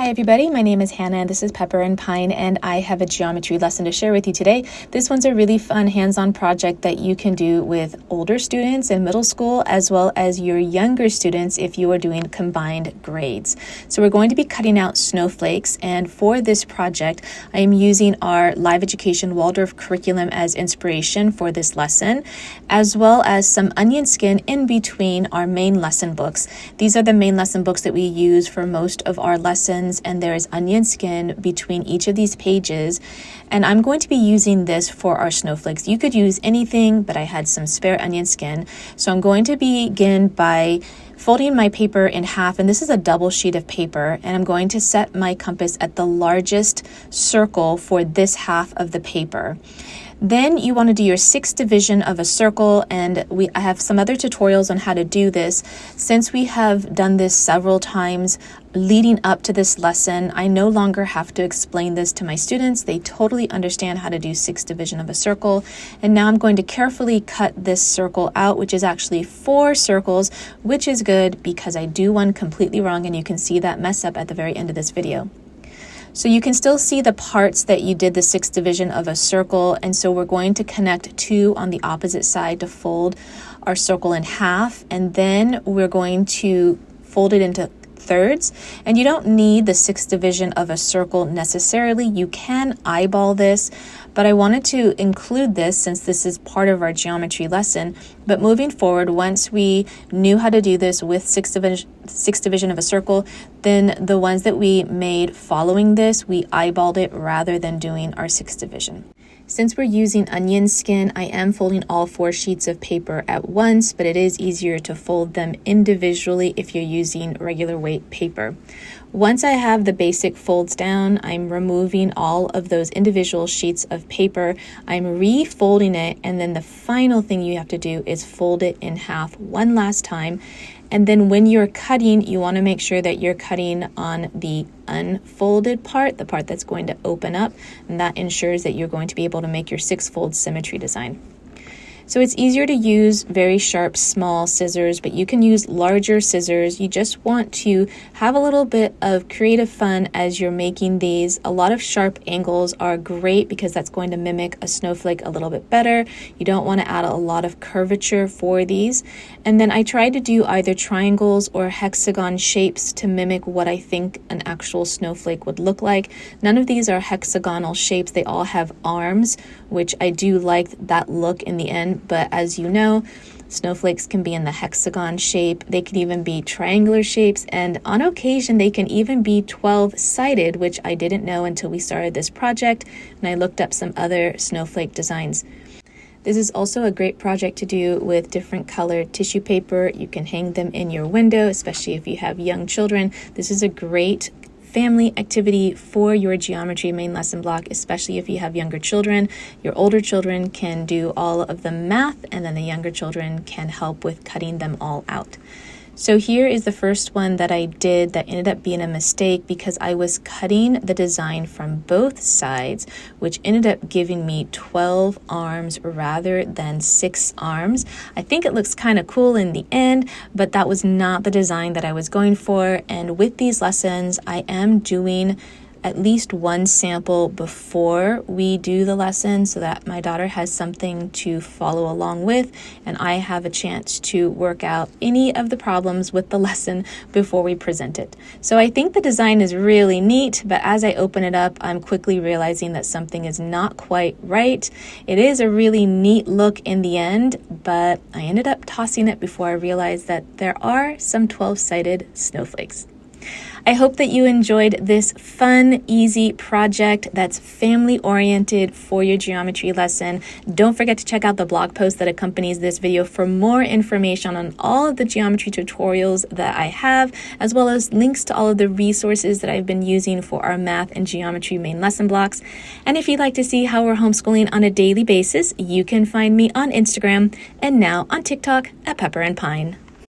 Hi everybody, my name is Hannah and this is Pepper and Pine, and I have a geometry lesson to share with you today. This one's a really fun hands-on project that you can do with older students in middle school as well as your younger students if you are doing combined grades. So we're going to be cutting out snowflakes, and for this project I am using our live education Waldorf curriculum as inspiration for this lesson, as well as some onion skin in between our main lesson books. These are the main lesson books that we use for most of our lessons, and there is onion skin between each of these pages, and I'm going to be using this for our snowflakes. You could use anything, but I had some spare onion skin, so I'm going to begin by folding my paper in half, and this is a double sheet of paper, and I'm going to set my compass at the largest circle for this half of the paper. Then you want to do your sixth division of a circle, and I have some other tutorials on how to do this. Since we have done this several times leading up to this lesson, I no longer have to explain this to my students. They totally understand how to do sixth division of a circle. And now I'm going to carefully cut this circle out, which is actually 4 circles, which is good because I do one completely wrong, and you can see that mess up at the very end of this video. So you can still see the parts that you did the sixth division of a circle, and so we're going to connect 2 on the opposite side to fold our circle in half, and then we're going to fold it into thirds. And you don't need the sixth division of a circle necessarily. You can eyeball this, but I wanted to include this since this is part of our geometry lesson. But moving forward, once we knew how to do this with sixth division of a circle, then the ones that we made following this, we eyeballed it rather than doing our sixth division. Since we're using onion skin, I am folding all 4 sheets of paper at once, but it is easier to fold them individually if you're using regular weight paper. Once I have the basic folds down, I'm removing all of those individual sheets of paper. I'm refolding it, and then the final thing you have to do is fold it in half one last time. And then when you're cutting, you want to make sure that you're cutting on the unfolded part, the part that's going to open up, and that ensures that you're going to be able to make your 6-fold symmetry design. So it's easier to use very sharp, small scissors, but you can use larger scissors. You just want to have a little bit of creative fun as you're making these. A lot of sharp angles are great because that's going to mimic a snowflake a little bit better. You don't want to add a lot of curvature for these. And then I tried to do either triangles or hexagon shapes to mimic what I think an actual snowflake would look like. None of these are hexagonal shapes. They all have arms, which I do like that look in the end. But as you know, snowflakes can be in the hexagon shape. They can even be triangular shapes, and on occasion they can even be 12-sided, which I didn't know until we started this project, and I looked up some other snowflake designs. This is also a great project to do with different colored tissue paper. You can hang them in your window, especially if you have young children. This is a great family activity for your geometry main lesson block, especially if you have younger children. Your older children can do all of the math, and then the younger children can help with cutting them all out. So here is the first one that I did that ended up being a mistake because I was cutting the design from both sides, which ended up giving me 12 arms rather than 6 arms. I think it looks kind of cool in the end, but that was not the design that I was going for. And with these lessons, I am doing at least one sample before we do the lesson so that my daughter has something to follow along with, and I have a chance to work out any of the problems with the lesson before we present it. So I think the design is really neat, but as I open it up, I'm quickly realizing that something is not quite right. It is a really neat look in the end, but I ended up tossing it before I realized that there are some 12-sided snowflakes. I hope that you enjoyed this fun, easy project that's family-oriented for your geometry lesson. Don't forget to check out the blog post that accompanies this video for more information on all of the geometry tutorials that I have, as well as links to all of the resources that I've been using for our math and geometry main lesson blocks. And if you'd like to see how we're homeschooling on a daily basis, you can find me on Instagram and now on TikTok at Pepper and Pine.